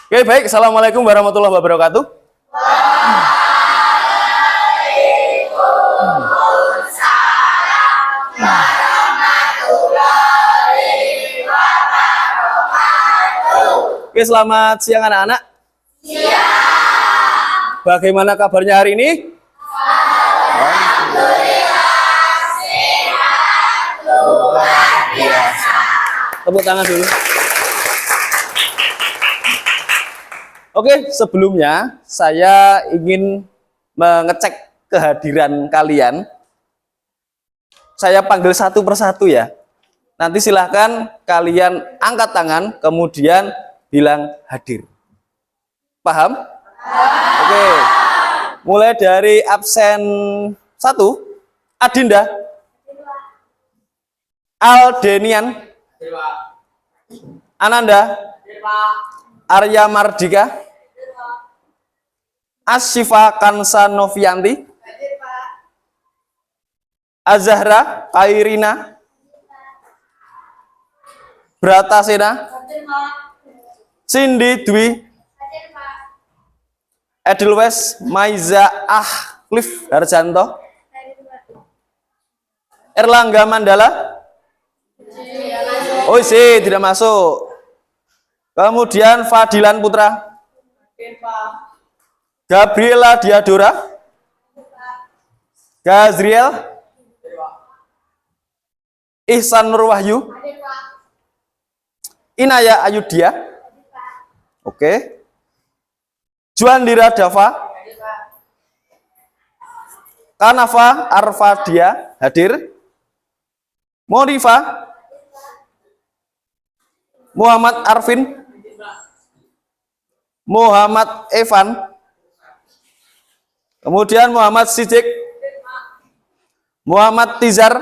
Oke, baik. Assalamualaikum warahmatullahi wabarakatuh. Oke, selamat siang anak-anak. Siang. Bagaimana kabarnya hari ini? Tepuk tangan dulu. Oke, sebelumnya saya ingin mengecek kehadiran kalian. Saya panggil satu persatu ya. Nanti silahkan kalian angkat tangan, kemudian bilang hadir. Paham? Oke. Mulai dari absen 1, Adinda, Aldenian, Ananda, Arya Mardika, Asyifa Kansa Novianti, Azahra Kairina, Bratasena, Cindy Dwi, Edelwes Maiza Ahlif Harjanto, Erlangga Mandala. Oh sih, tidak masuk. Kemudian Fadilan Putra, Gabriela Diadora, Gazriel, Ihsan Nur Wahyu, Inaya Ayudia, oke, Juandira Dava, Kanafa Arfadia hadir, Monifa, Muhammad Arvin, Muhammad Evan, kemudian Muhammad Sidik, Muhammad Tizar,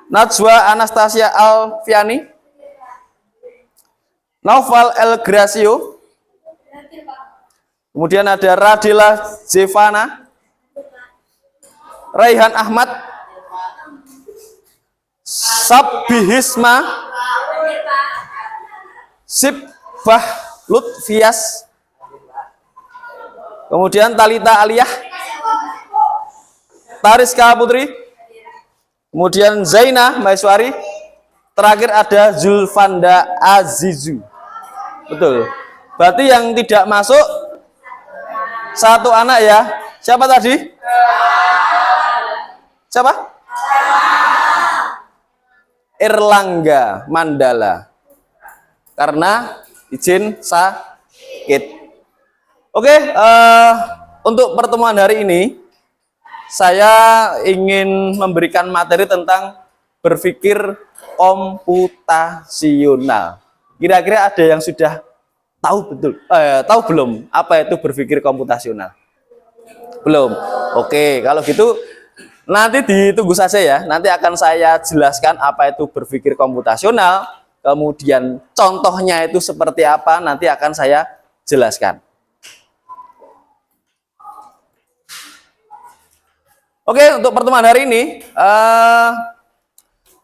Najwa Anastasia Alfiani, Naufal El Gracio, kemudian ada Radila Zevana, Raihan Ahmad, Sabbihisma, Sibah Lutfias, kemudian Talita Aliyah, Tariska Putri, kemudian Zainah Maiswari, terakhir ada Zulfanda Azizu. Betul. Berarti yang tidak masuk satu anak ya. Siapa tadi? Siapa? Erlangga Mandala. Karena izin sakit. Oke, untuk pertemuan hari ini saya ingin memberikan materi tentang berpikir komputasional. Kira-kira ada yang sudah tahu tahu belum apa itu berpikir komputasional? Belum. Oke, kalau gitu nanti ditunggu saja ya. Nanti akan saya jelaskan apa itu berpikir komputasional. Kemudian contohnya itu seperti apa, nanti akan saya jelaskan. Oke, untuk pertemuan hari ini,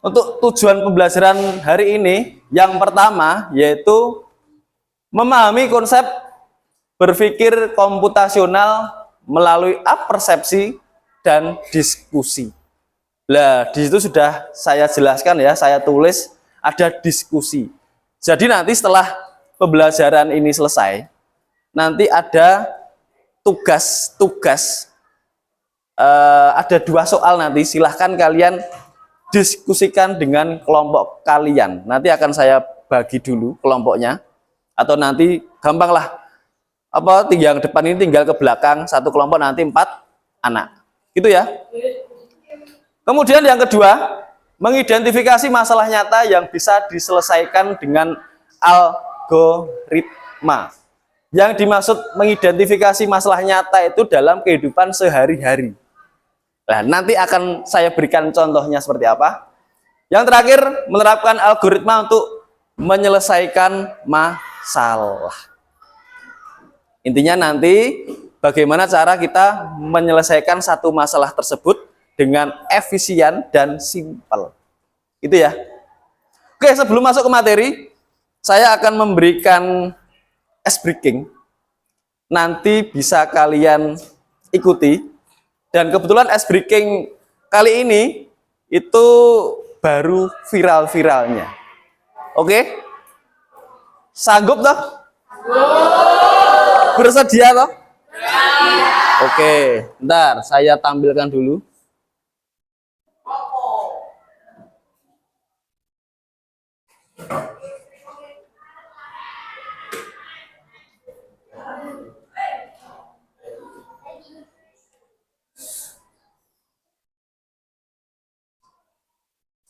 untuk tujuan pembelajaran hari ini, yang pertama yaitu memahami konsep berpikir komputasional melalui persepsi dan diskusi. Nah, di situ sudah saya jelaskan ya, saya tulis ada diskusi. Jadi nanti setelah pembelajaran ini selesai, nanti ada tugas-tugas, ada 2 soal nanti, silahkan kalian diskusikan dengan kelompok kalian. Nanti akan saya bagi dulu kelompoknya, atau nanti gampang lah, yang depan ini tinggal ke belakang, satu kelompok nanti 4 anak, gitu ya. Kemudian yang kedua, mengidentifikasi masalah nyata yang bisa diselesaikan dengan algoritma. Yang dimaksud mengidentifikasi masalah nyata itu dalam kehidupan sehari-hari. Nah, nanti akan saya berikan contohnya seperti apa. Yang terakhir, menerapkan algoritma untuk menyelesaikan masalah. Intinya nanti bagaimana cara kita menyelesaikan satu masalah tersebut dengan efisien dan simpel. Itu ya. Oke, sebelum masuk ke materi, saya akan memberikan ice breaking. Nanti bisa kalian ikuti. Dan kebetulan ice breaking kali ini itu baru viral-viralnya. Oke? Sanggup toh? Bersedia toh? Oke, bentar saya tampilkan dulu.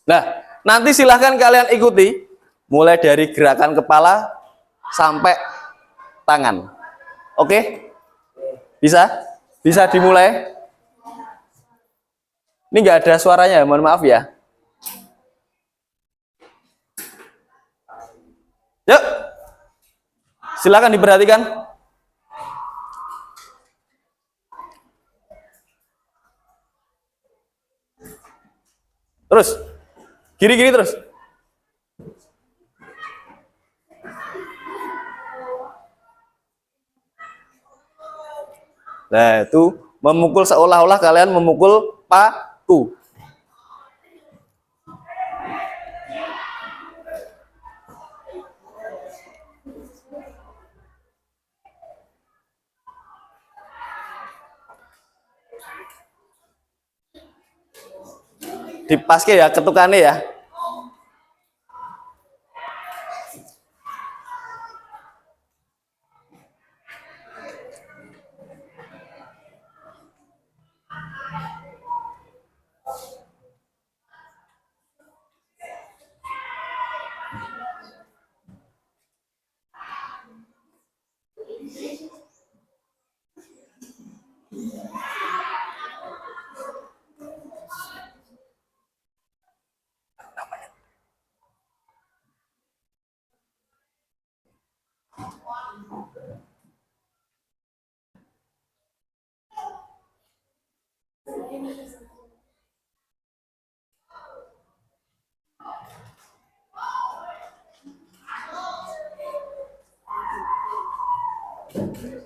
Nah, nanti silahkan kalian ikuti mulai dari gerakan kepala sampai tangan. Oke? Bisa? Bisa dimulai? Ini nggak ada suaranya, mohon maaf ya. Yuk, silakan diperhatikan. Terus, kiri-kiri terus. Nah, itu memukul seolah-olah kalian memukul paku. Dipaske ya ketukannya ya.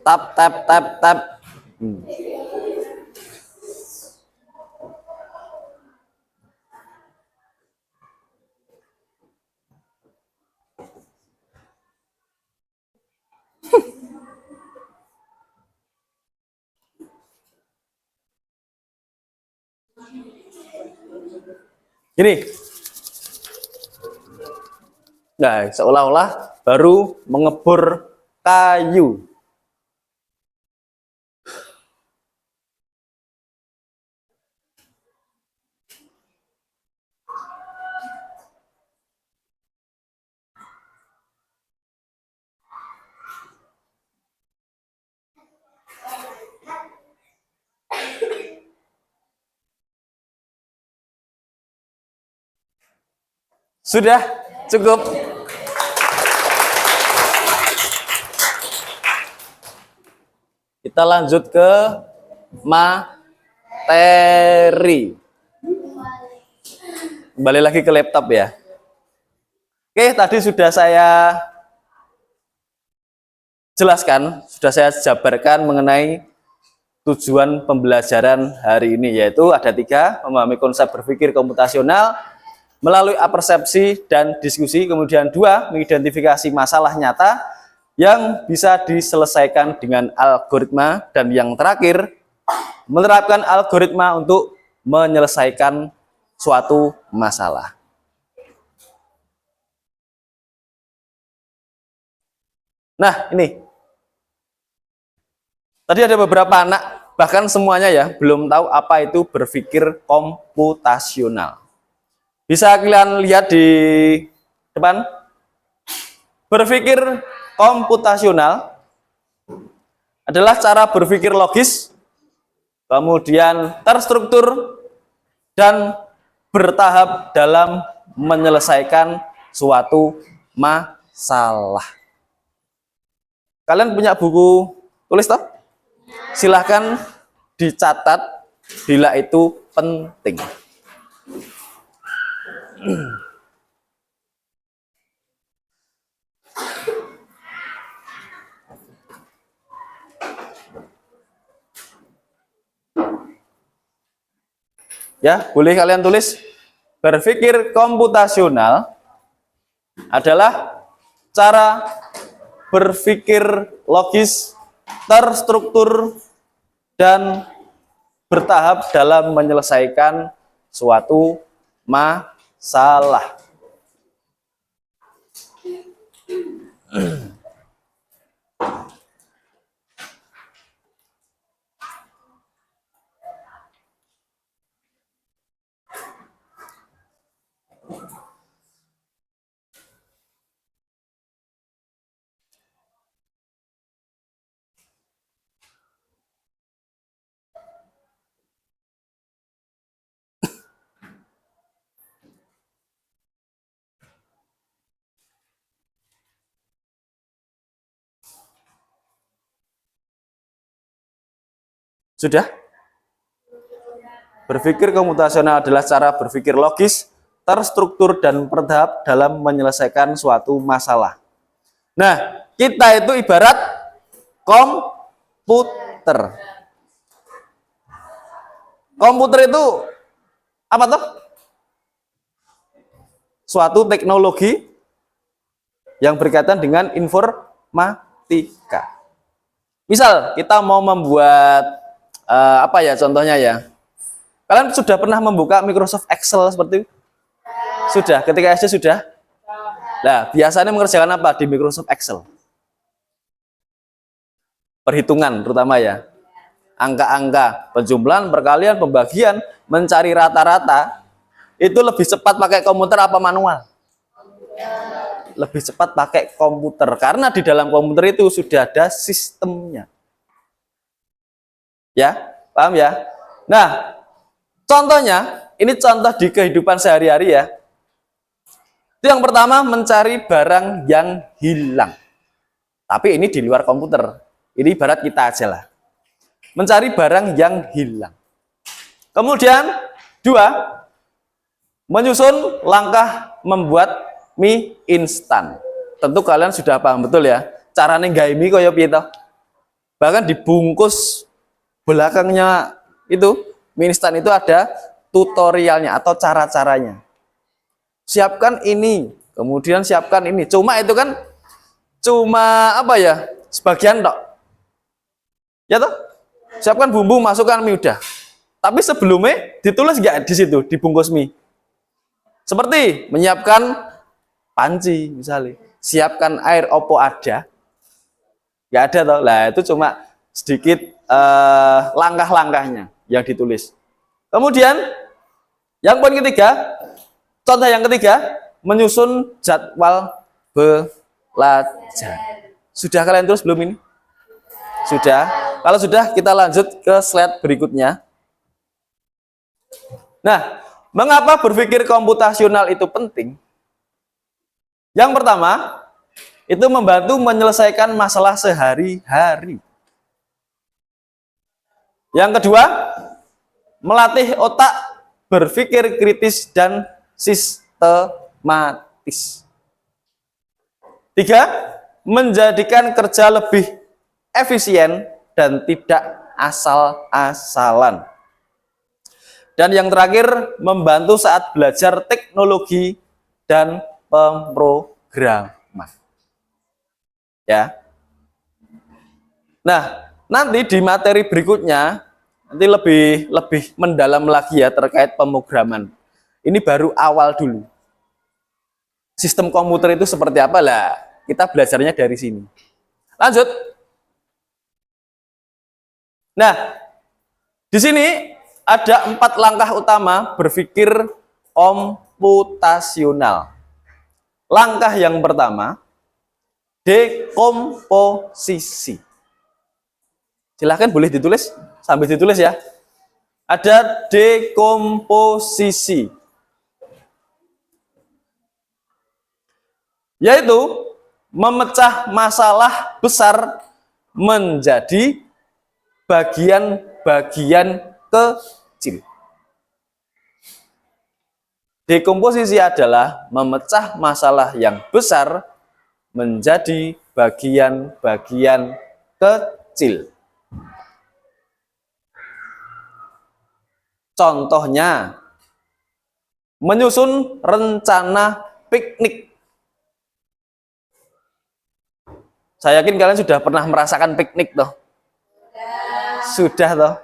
Tap tap tap tap. Gini. Nah, seolah-olah baru mengebor kayu. Sudah cukup. Kita lanjut ke materi. Kembali lagi ke laptop ya. Oke, tadi sudah saya jelaskan, sudah saya jabarkan mengenai tujuan pembelajaran hari ini, yaitu ada 3: memahami konsep berpikir komputasional melalui apersepsi dan diskusi, kemudian 2, mengidentifikasi masalah nyata yang bisa diselesaikan dengan algoritma, dan yang terakhir, menerapkan algoritma untuk menyelesaikan suatu masalah. Nah, ini tadi ada beberapa anak, bahkan semuanya ya, belum tahu apa itu berpikir komputasional. Bisa kalian lihat di depan. Berpikir komputasional adalah cara berpikir logis, kemudian terstruktur, dan bertahap dalam menyelesaikan suatu masalah. Kalian punya buku tulis toh? Silahkan dicatat bila itu penting. Ya, boleh kalian tulis. Berpikir komputasional adalah cara berpikir logis, terstruktur, dan bertahap dalam menyelesaikan suatu masalah. Sudah? Berpikir komputasional adalah cara berpikir logis, terstruktur, dan bertahap dalam menyelesaikan suatu masalah. Nah, kita itu ibarat komputer. Komputer itu apa tuh? Suatu teknologi yang berkaitan dengan informatika. Misal kita mau membuat apa ya contohnya ya? Kalian sudah pernah membuka Microsoft Excel seperti itu? Sudah, ketika SD sudah? Nah, biasanya mengerjakan apa di Microsoft Excel? Perhitungan terutama ya. Angka-angka, penjumlahan, perkalian, pembagian, mencari rata-rata. Itu lebih cepat pakai komputer apa manual? Lebih cepat pakai komputer. Karena di dalam komputer itu sudah ada sistemnya. Ya, paham ya? Nah, contohnya, ini contoh di kehidupan sehari-hari ya. Itu yang pertama, mencari barang yang hilang. Tapi ini di luar komputer. Ini ibarat kita aja lah. Mencari barang yang hilang. Kemudian, dua, menyusun langkah membuat mie instan. Tentu kalian sudah paham betul ya. Caranya nggawe mie kaya piye toh? Bahkan dibungkus belakangnya itu mie instan itu ada tutorialnya atau cara-caranya. Siapkan ini, kemudian siapkan ini. Cuma itu kan cuma apa ya? Sebagian tok. Ya toh? Siapkan bumbu, masukkan mie udah. Tapi sebelumnya ditulis nggak di situ dibungkus mie? Seperti menyiapkan panci misalnya. Siapkan air opo ada? Nggak ada toh. Lah itu cuma sedikit langkah-langkahnya yang ditulis. Kemudian yang poin ketiga, contoh yang ketiga, menyusun jadwal belajar. Sudah kalian tulis belum ini? Sudah. Kalau sudah, kita lanjut ke slide berikutnya. Nah, mengapa berpikir komputasional itu penting? Yang pertama, itu membantu menyelesaikan masalah sehari-hari. Yang kedua, melatih otak berpikir kritis dan sistematis. Tiga, menjadikan kerja lebih efisien dan tidak asal-asalan. Dan yang terakhir, membantu saat belajar teknologi dan pemrograman. Ya. Nah, nanti di materi berikutnya nanti lebih mendalam lagi ya terkait pemrograman. Ini baru awal dulu. Sistem komputer itu seperti apa lah? Kita belajarnya dari sini. Lanjut. Nah, di sini ada 4 langkah utama berpikir komputasional. Langkah yang pertama, dekomposisi. Silahkan boleh ditulis, sambil ditulis ya. Ada dekomposisi. Yaitu memecah masalah besar menjadi bagian-bagian kecil. Dekomposisi adalah memecah masalah yang besar menjadi bagian-bagian kecil. Contohnya, menyusun rencana piknik. Saya yakin kalian sudah pernah merasakan piknik toh. Sudah toh.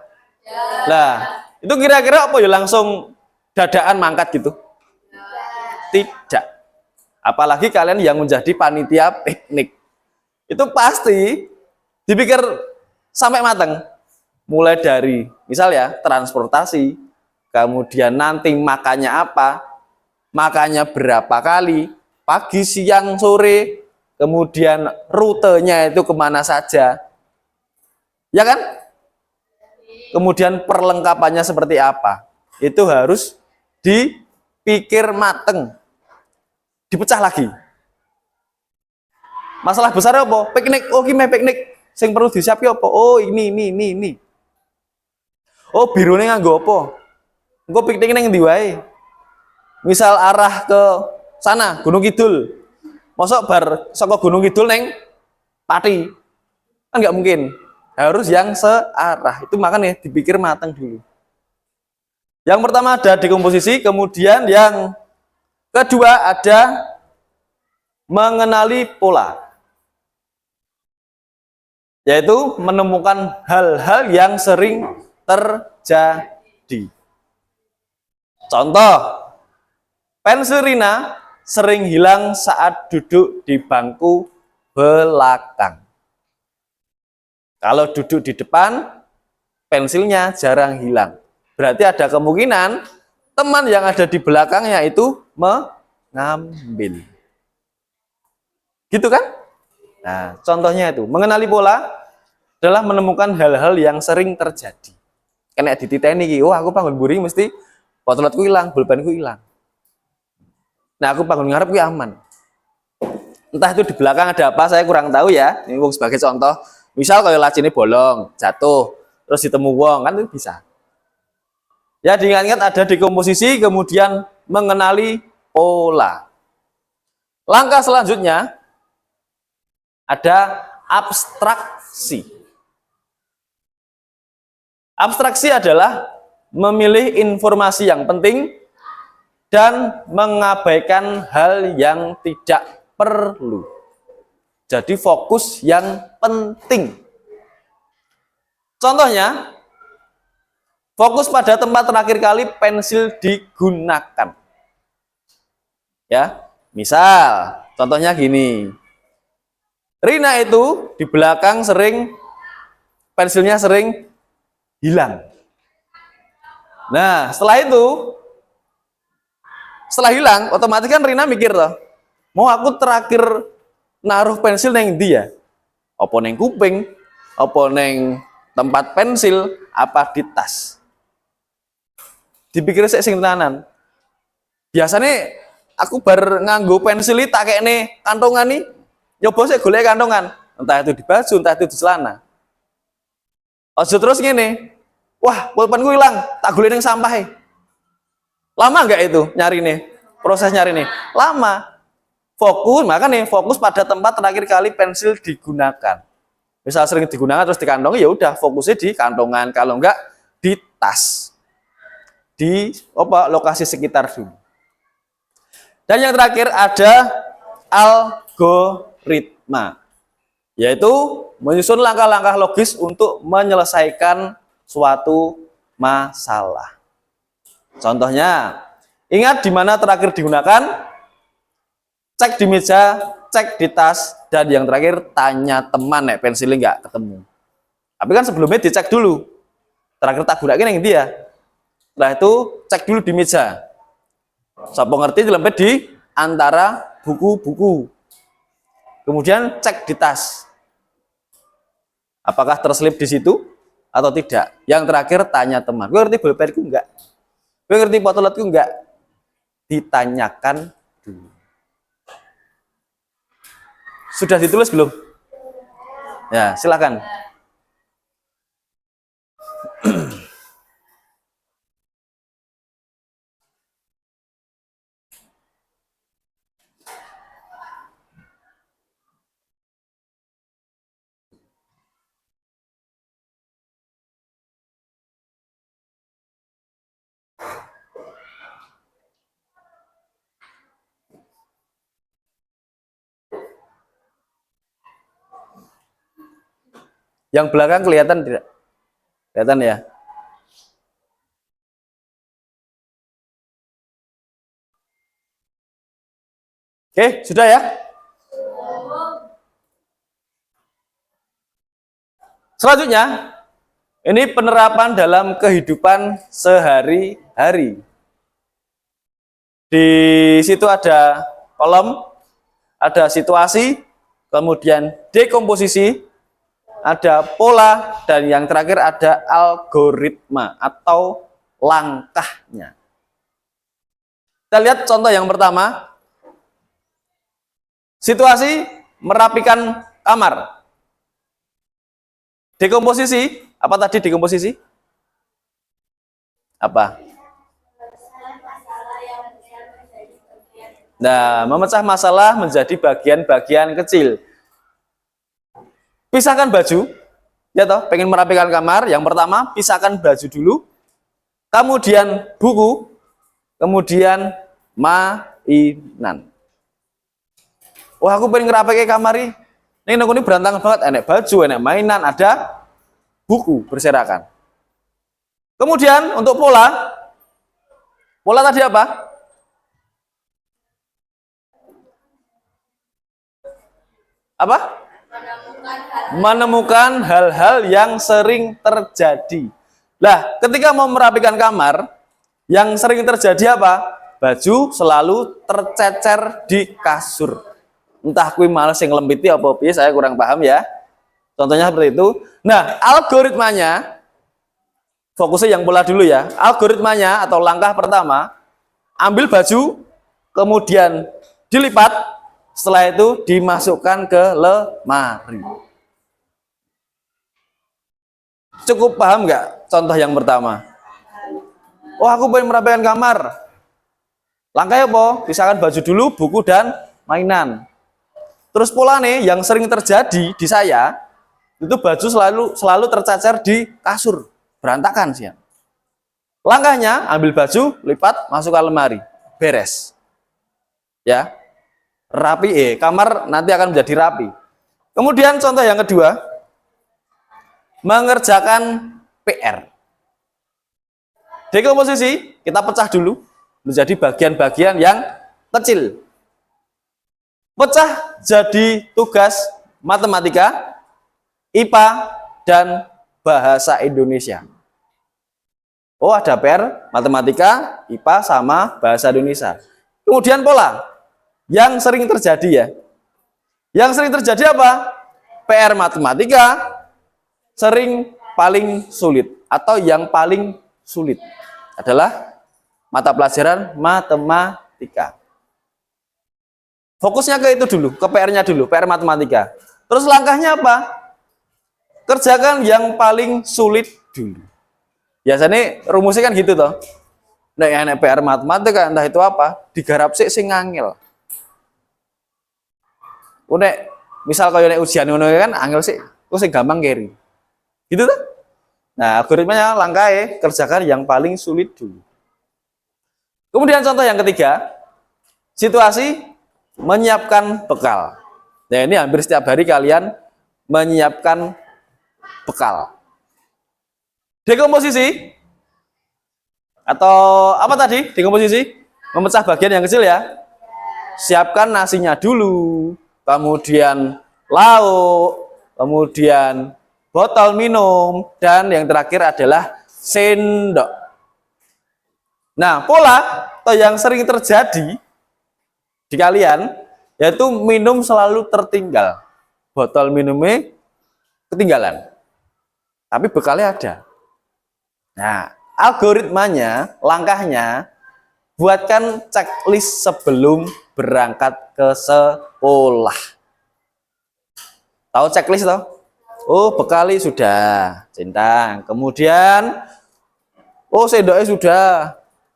Nah, itu kira-kira apa ya, langsung dadaan mangkat gitu? Tidak. Apalagi kalian yang menjadi panitia piknik. Itu pasti dipikir sampai matang. Mulai dari misal ya transportasi, kemudian nanti makannya apa, makannya berapa kali, pagi, siang, sore, kemudian rutenya itu kemana saja, ya kan? Kemudian perlengkapannya seperti apa, itu harus dipikir mateng, dipecah lagi. Masalah besar apa? Piknik. Oh, gimana piknik? Sing perlu disiapkan apa? Oh, ini. Oh, birune nganggo apa? Engko piknik ning ndi wae? Misal arah ke sana, Gunung Kidul. Mosok bar saka Gunung Kidul neng Pati. Kan nggak mungkin. Harus yang searah. Itu makanya dipikir matang dulu. Yang pertama ada dekomposisi, kemudian yang kedua ada mengenali pola. Yaitu menemukan hal-hal yang sering terjadi. Contoh, pensil Rina sering hilang saat duduk di bangku belakang. Kalau duduk di depan, pensilnya jarang hilang. Berarti ada kemungkinan teman yang ada di belakangnya itu mengambil. Gitu kan? Nah, contohnya itu, mengenali pola adalah menemukan hal-hal yang sering terjadi. Kena dititeni iki, oh aku bangun buri mesti botolotku hilang, pulpenku hilang. Nah, aku bangun ngarep kuwi aman. Entah itu di belakang ada apa, saya kurang tahu ya. Ini sebagai contoh, misal kalau laci ini bolong, jatuh, terus ditemu wong, kan itu bisa. Ya, diingat-ingat ada dekomposisi, kemudian mengenali pola. Langkah selanjutnya ada abstraksi. Abstraksi adalah memilih informasi yang penting dan mengabaikan hal yang tidak perlu. Jadi fokus yang penting. Contohnya, fokus pada tempat terakhir kali pensil digunakan. Ya, misal contohnya gini. Rina itu di belakang pensilnya sering hilang. Nah, setelah hilang, otomatis kan Rina mikir loh, mau aku terakhir naruh pensil neng dia, apa neng kuping, apa neng tempat pensil, apa di tas. Dipikir saya sing tenanan. Biasanya aku bar nganggo pensil tak kayak nih kantongan nih, nyoba saya golek kantongan, entah itu di baju, entah itu di celana. Ojo terus gini, wah pulpenku hilang, tak golek neng sampah. Lama nggak itu nyari nih, proses nyari nih? Lama. Fokus, makanya fokus pada tempat terakhir kali pensil digunakan. Misal sering digunakan terus di kantong, ya udah fokusnya di kantongan, kalau enggak di tas, di lokasi sekitar dulu. Dan yang terakhir ada algoritma, yaitu menyusun langkah-langkah logis untuk menyelesaikan suatu masalah. Contohnya, ingat di mana terakhir digunakan, cek di meja, cek di tas, dan yang terakhir tanya teman nek pensilnya nggak ketemu. Tapi kan sebelumnya dicek dulu, terakhir tak gunakan yang dia. Setelah itu cek dulu di meja. Siapa ngerti dilempet di antara buku-buku. Kemudian cek di tas, apakah terselip di situ atau tidak. Yang terakhir tanya teman, gue ngerti bolpenku enggak? Gue ngerti potolotku enggak? Ditanyakan dulu. Sudah ditulis belum? Ya, silakan. Yang belakang kelihatan tidak? Kelihatan ya? Oke, sudah ya? Selanjutnya, ini penerapan dalam kehidupan sehari-hari. Di situ ada kolom, ada situasi, kemudian dekomposisi, ada pola, dan yang terakhir ada algoritma atau langkahnya. Kita lihat contoh yang pertama. Situasi merapikan kamar. Dekomposisi, apa tadi dekomposisi? Apa? Nah, memecah masalah menjadi bagian-bagian kecil. Pisahkan baju, ya toh, pengen merapikan kamar, yang pertama pisahkan baju dulu, kemudian buku, kemudian mainan. Wah, aku pengen ngerapikan kamar ini. Ini berantakan banget, enak baju, enak mainan, ada buku berserakan. Kemudian untuk pola, pola tadi apa? Apa? Menemukan hal-hal yang sering terjadi. Lah, ketika mau merapikan kamar, yang sering terjadi apa? Baju selalu tercecer di kasur. Entah kui males yang lembiti apa piye, saya kurang paham ya. Contohnya seperti itu. Nah, algoritmanya, fokusnya yang pola dulu ya. Algoritmanya atau langkah pertama, ambil baju, kemudian dilipat, setelah itu dimasukkan ke lemari. Cukup paham nggak contoh yang pertama? Oh, aku pengen merapikan kamar. Langkahnya apa? Pisahkan baju dulu, buku dan mainan. Terus pola nih yang sering terjadi di saya, itu baju selalu tercacar di kasur. Berantakan sih. Langkahnya, ambil baju, lipat, masuk ke lemari. Beres. Ya. Rapi, kamar nanti akan menjadi rapi. Kemudian contoh yang kedua, mengerjakan PR. Dekomposisi, kita pecah dulu menjadi bagian-bagian yang kecil. Pecah jadi tugas matematika, IPA, dan bahasa Indonesia. Oh, ada PR, matematika, IPA, sama bahasa Indonesia. Kemudian pola, yang sering terjadi ya. Yang sering terjadi apa? PR matematika, sering paling sulit. Atau yang paling sulit adalah mata pelajaran matematika. Fokusnya ke itu dulu, ke PR-nya dulu, PR matematika. Terus langkahnya apa? Kerjakan yang paling sulit dulu. Biasanya rumusnya kan gitu toh. Nek PR matematika entah itu apa, digarap sing angel. Nek misal kaya nek ujian ngono kan angel sih, kok sing gampang keri. Gitu toh? Nah, algoritmanya langkahnya kerjakan yang paling sulit dulu. Kemudian contoh yang ketiga, situasi menyiapkan bekal. Nah, ini hampir setiap hari kalian menyiapkan bekal. Dekomposisi atau apa tadi? Dekomposisi memecah bagian yang kecil ya. Siapkan nasinya dulu, kemudian lauk, kemudian botol minum, dan yang terakhir adalah sendok. Nah, pola atau yang sering terjadi di kalian yaitu minum selalu tertinggal, botol minumnya ketinggalan, tapi bekalnya ada. Nah, algoritmanya, langkahnya, buatkan checklist sebelum berangkat ke sekolah. Tahu checklist toh? Oh, bekali sudah, centang. Kemudian, oh sendoknya sudah,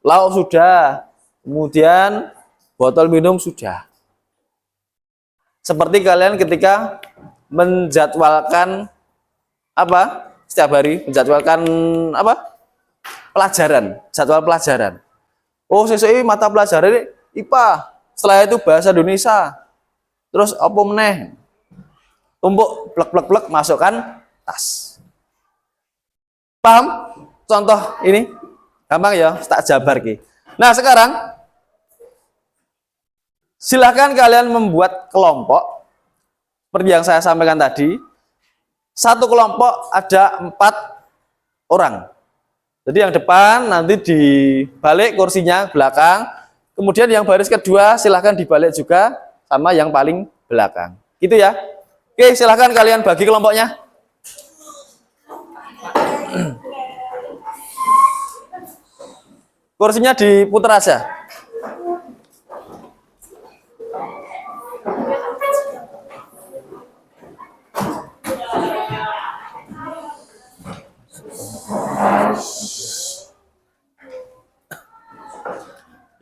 lauk sudah, kemudian botol minum sudah. Seperti kalian ketika menjadwalkan apa? Setiap hari menjadwalkan apa? Pelajaran, jadwal pelajaran. Oh, sesuai mata pelajaran IPA. Setelah itu bahasa Indonesia. Terus apa meneh? Tumpuk plek-plek-plek masukkan atas. Paham? Contoh ini gampang ya, tak jabar ki. Nah, sekarang silahkan kalian membuat kelompok seperti yang saya sampaikan tadi. Satu kelompok ada 4 orang. Jadi yang depan nanti dibalik kursinya belakang. Kemudian yang baris kedua silahkan dibalik juga sama yang paling belakang. Gitu ya. Oke, silahkan kalian bagi kelompoknya. Kursinya diputar aja.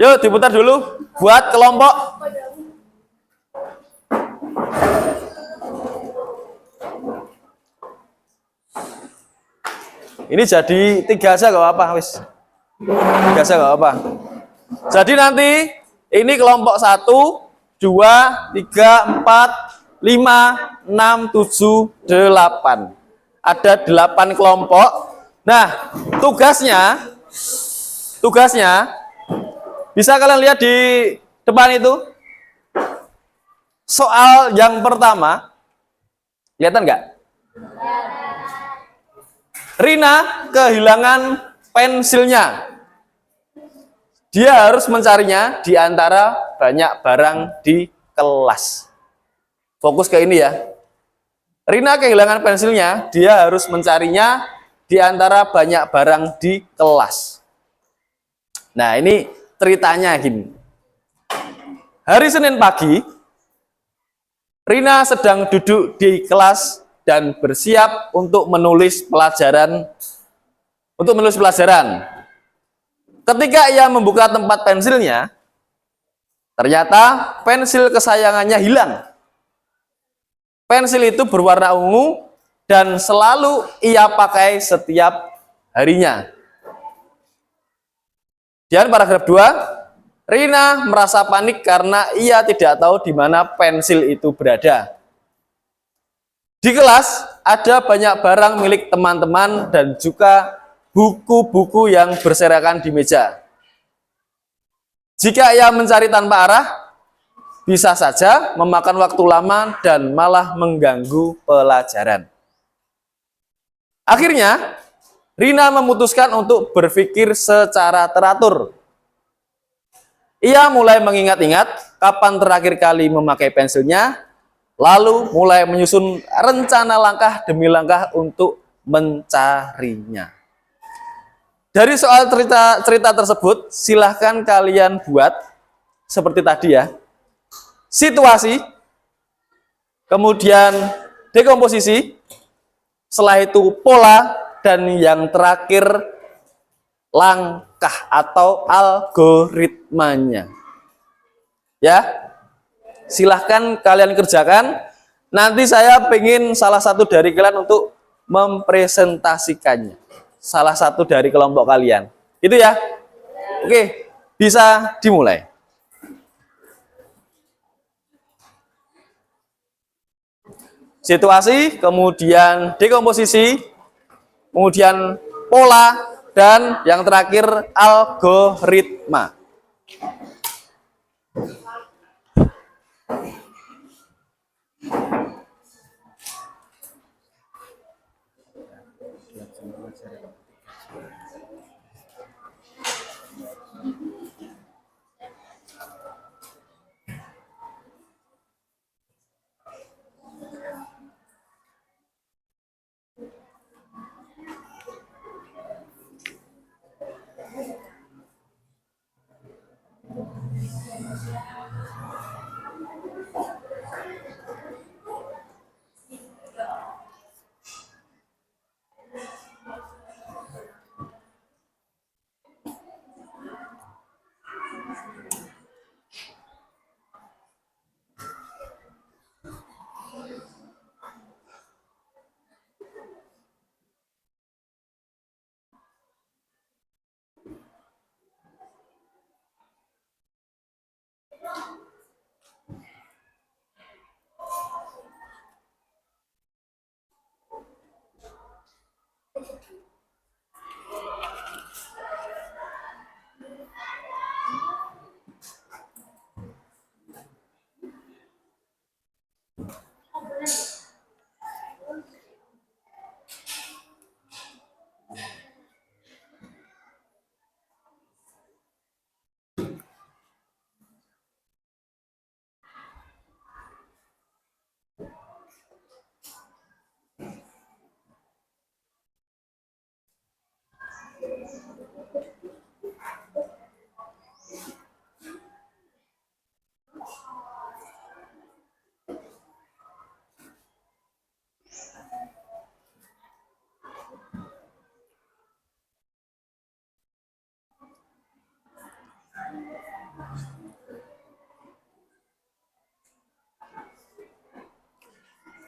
Yuk diputar dulu buat kelompok. Ini jadi 3 aja gak apa-apa, wis. 3 aja gak apa-apa. Jadi nanti ini kelompok 1, 2, 3, 4, 5, 6, 7, 8. Ada 8 kelompok. Nah, tugasnya bisa kalian lihat di depan itu. Soal yang pertama, kelihatan nggak? Rina kehilangan pensilnya. Dia harus mencarinya di antara banyak barang di kelas. Fokus ke ini ya. Rina kehilangan pensilnya, dia harus mencarinya di antara banyak barang di kelas. Nah, ini ceritanya gini. Hari Senin pagi, Rina sedang duduk di kelas dan bersiap untuk menulis pelajaran. Ketika ia membuka tempat pensilnya, ternyata pensil kesayangannya hilang. Pensil itu berwarna ungu dan selalu ia pakai setiap harinya. Dan paragraf 2, Rina merasa panik karena ia tidak tahu di mana pensil itu berada. Di kelas ada banyak barang milik teman-teman dan juga buku-buku yang berserakan di meja. Jika ia mencari tanpa arah, bisa saja memakan waktu lama dan malah mengganggu pelajaran. Akhirnya, Rina memutuskan untuk berpikir secara teratur. Ia mulai mengingat-ingat kapan terakhir kali memakai pensilnya, lalu mulai menyusun rencana langkah demi langkah untuk mencarinya. Dari soal cerita tersebut, silahkan kalian buat seperti tadi ya. Situasi, kemudian dekomposisi, setelah itu pola, dan yang terakhir langkah atau algoritmanya. Ya. Silahkan kalian kerjakan. Nanti saya ingin salah satu dari kalian untuk mempresentasikannya. Salah satu dari kelompok kalian. Itu ya. Oke, bisa dimulai. Situasi, kemudian dekomposisi, kemudian pola, dan yang terakhir algoritma.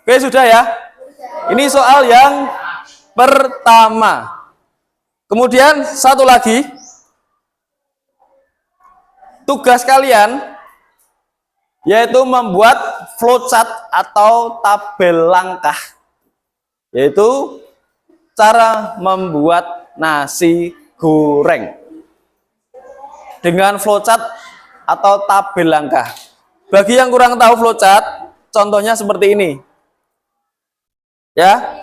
Oke, sudah ya. Ini soal yang pertama. Kemudian satu lagi. Tugas kalian yaitu membuat flowchart atau tabel langkah. Yaitu cara membuat nasi goreng dengan flowchart atau tabel langkah. Bagi yang kurang tahu flowchart, contohnya seperti ini. Ya.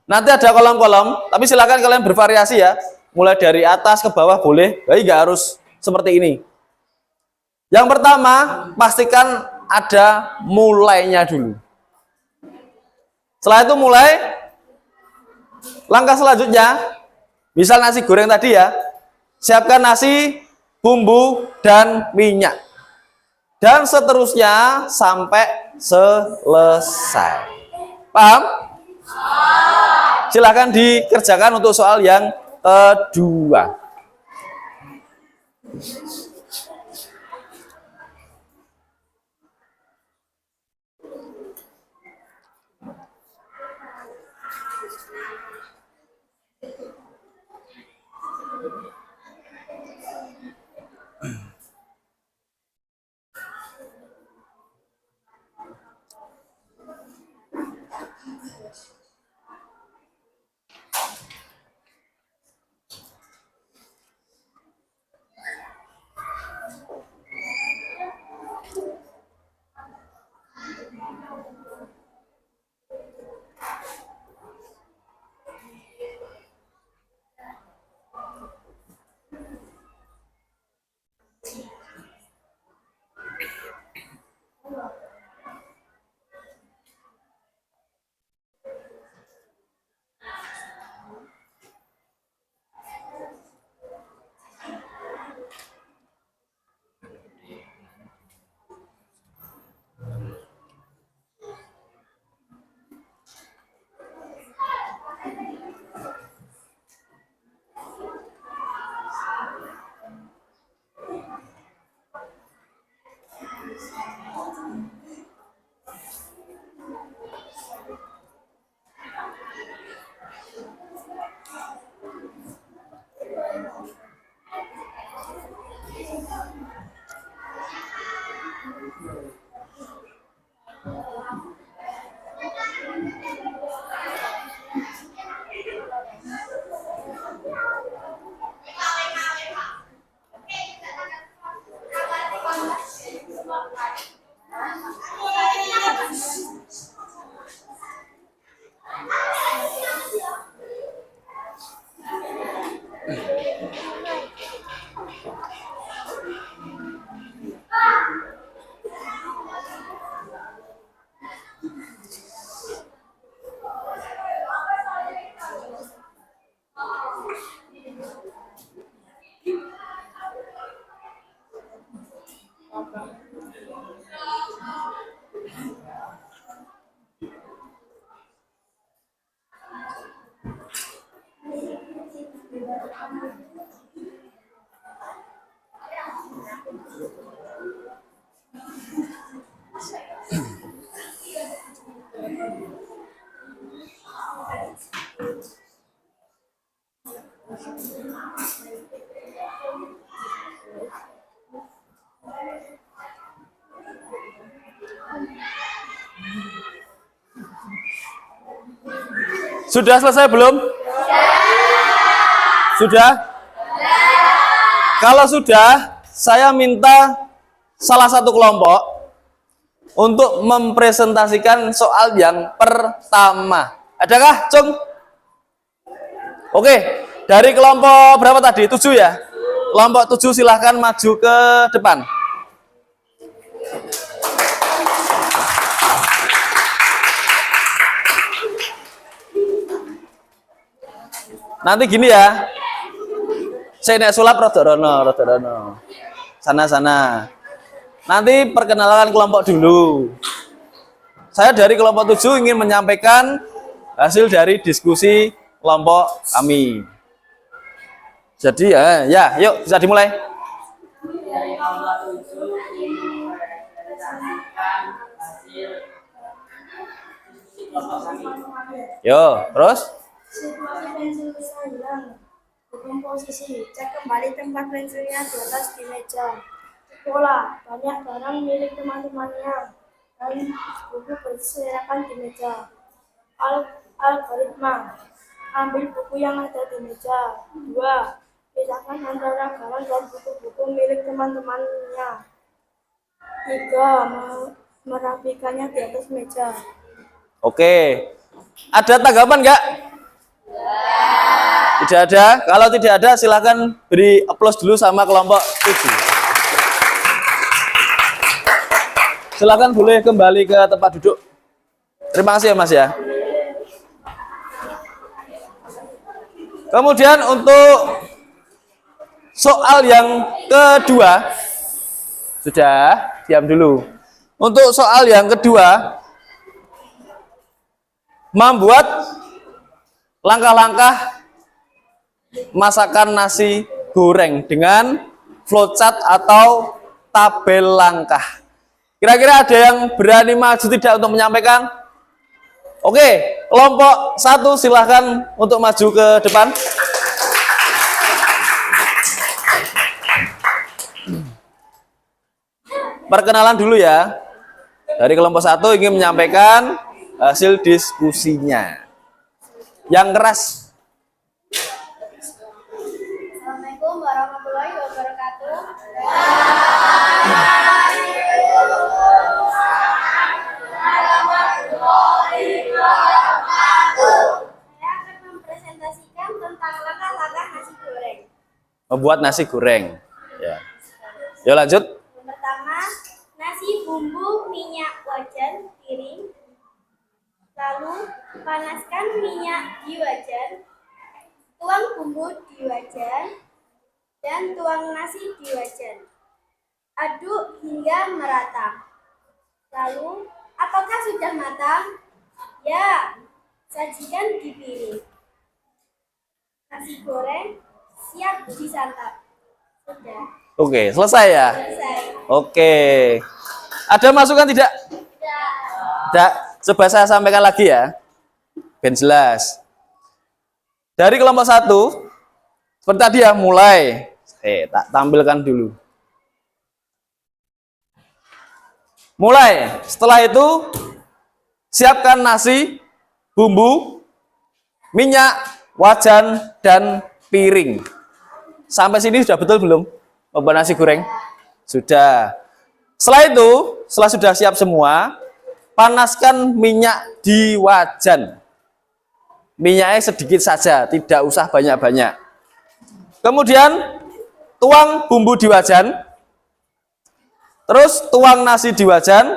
Nanti ada kolom-kolom, tapi silakan kalian bervariasi ya. Mulai dari atas ke bawah boleh, jadi nggak harus seperti ini. Yang pertama, pastikan ada mulainya dulu. Setelah itu mulai, langkah selanjutnya, misal nasi goreng tadi ya, siapkan nasi, bumbu, dan minyak. Dan seterusnya sampai selesai. Paham? Silahkan dikerjakan untuk soal yang kedua. Sudah selesai belum? Sudah? Kalau sudah, saya minta salah satu kelompok untuk mempresentasikan soal yang pertama. Adakah, Cung? Oke, dari kelompok berapa tadi? 7 ya? Kelompok 7 silahkan maju ke depan. Nanti gini ya, saya nek sulap rodo-rono. Sana. Nanti perkenalan kelompok dulu. Saya dari kelompok 7 ingin menyampaikan hasil dari diskusi kelompok kami. Jadi ya, yuk bisa dimulai. Dari kelompok 7 ingin mempresentasikan hasil diskusi Yo, terus? Situasi pensil bisa hilang. Dekomposisi. Cek kembali tempat pensilnya di atas di meja. Sekolah. Banyak barang milik teman-temannya. Dan buku berserakan di meja. Algoritma. Ambil buku yang ada di meja. 2. Pisahkan antara barang dan buku-buku milik teman-temannya. 3. Merapikannya di atas meja. Oke. Ada tanggapan nggak? Tidak ada. Kalau tidak ada, silahkan beri aplaus dulu sama kelompok 7. Silahkan boleh kembali ke tempat duduk. Terima kasih ya Mas ya. Kemudian untuk soal yang kedua, sudah diam dulu. Untuk soal yang kedua, membuat langkah-langkah masakan nasi goreng dengan flowchart atau tabel langkah. Kira-kira ada yang berani maju tidak untuk menyampaikan? Oke, kelompok 1 silahkan untuk maju ke depan. Perkenalan dulu ya. Dari kelompok 1 ingin menyampaikan hasil diskusinya. Yang keras. Assalamualaikum warahmatullahi wabarakatuh. Saya akan mempresentasikan tentang langkah-langkah nasi goreng. Membuat nasi goreng. Ya. Yuk lanjut. Yang pertama, nasi bumbu minyak wajan piring. Lalu panaskan minyak di wajan. Tuang bumbu di wajan dan tuang nasi di wajan. Aduk hingga merata. Lalu, apakah sudah matang? Ya, sajikan di piring. Nasi goreng siap disantap. Sudah. Oke, selesai ya? Selesai. Oke. Ada masukan tidak? Tidak. Coba saya sampaikan lagi ya. Ben jelas. Dari kelompok 1, seperti tadi ya, mulai. Tak tampilkan dulu. Mulai. Setelah itu, siapkan nasi, bumbu, minyak, wajan, dan piring. Sampai sini sudah betul belum? Membuat nasi goreng? Sudah. Setelah itu, setelah sudah siap semua, panaskan minyak di wajan. Minyaknya sedikit saja, tidak usah banyak-banyak. Kemudian, tuang bumbu di wajan. Terus tuang nasi di wajan.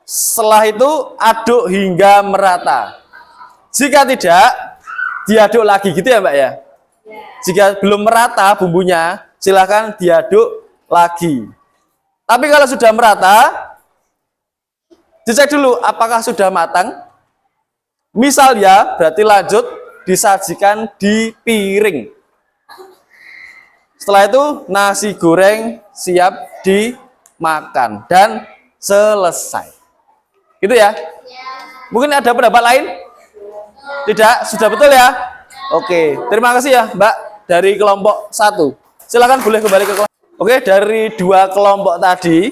Setelah itu aduk hingga merata. Jika tidak, diaduk lagi gitu ya Mbak ya. Jika belum merata bumbunya, silahkan diaduk lagi. Tapi kalau sudah merata, dicek dulu apakah sudah matang. Misal ya, berarti lanjut disajikan di piring. Setelah itu nasi goreng siap dimakan dan selesai. Gitu ya? Mungkin ada pendapat lain? Tidak? Sudah betul ya? Oke, terima kasih ya Mbak dari kelompok 1. Silakan boleh kembali ke kelompok. Oke, dari 2 kelompok tadi,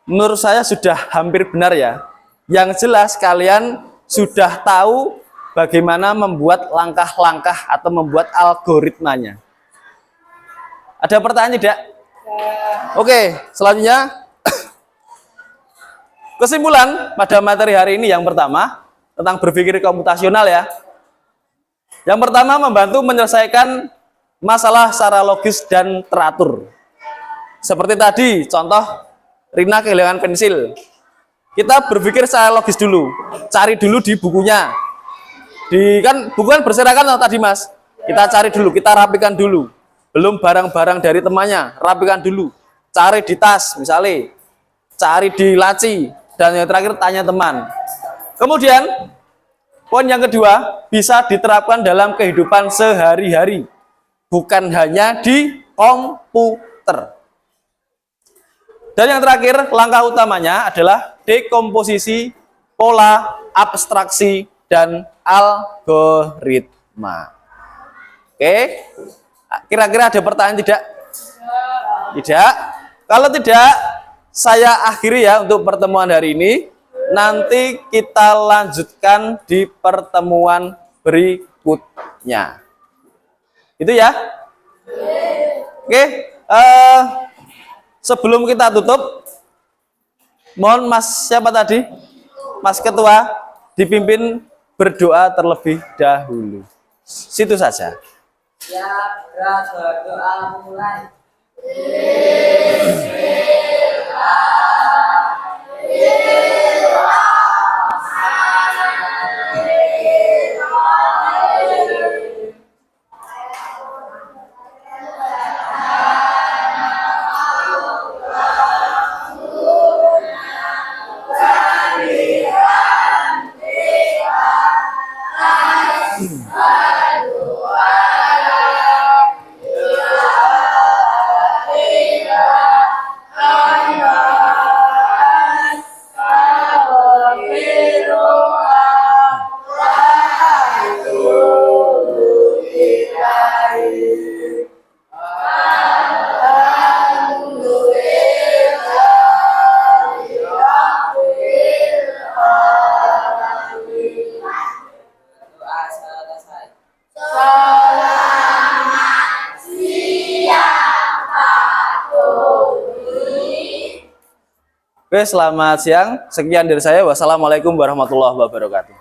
menurut saya sudah hampir benar ya. Yang jelas kalian sudah tahu bagaimana membuat langkah-langkah atau membuat algoritmanya. Ada pertanyaan tidak? Oke, selanjutnya kesimpulan pada materi hari ini yang pertama tentang berpikir komputasional ya. Yang pertama membantu menyelesaikan masalah secara logis dan teratur. Seperti tadi contoh Rina kehilangan pensil. Kita berpikir secara logis dulu, cari dulu di bukunya. Kan buku kan berserakan tadi Mas. Kita cari dulu, kita rapikan dulu. Belum barang-barang dari temannya, rapikan dulu. Cari di tas misalnya, cari di laci, dan yang terakhir tanya teman. Kemudian poin yang kedua bisa diterapkan dalam kehidupan sehari-hari, bukan hanya di komputer. Dan yang terakhir langkah utamanya adalah dekomposisi pola, abstraksi, dan algoritma. Oke, kira-kira ada pertanyaan tidak? Tidak. Kalau tidak, saya akhiri ya untuk pertemuan hari ini. Nanti kita lanjutkan di pertemuan berikutnya. Itu ya? Oke. Sebelum kita tutup, mohon Mas siapa tadi? Mas Ketua dipimpin berdoa terlebih dahulu. Situ saja. Ya, berdoa mulai. Doa selesai. Oke, selamat siang. Sekian dari saya. Wassalamualaikum warahmatullahi wabarakatuh.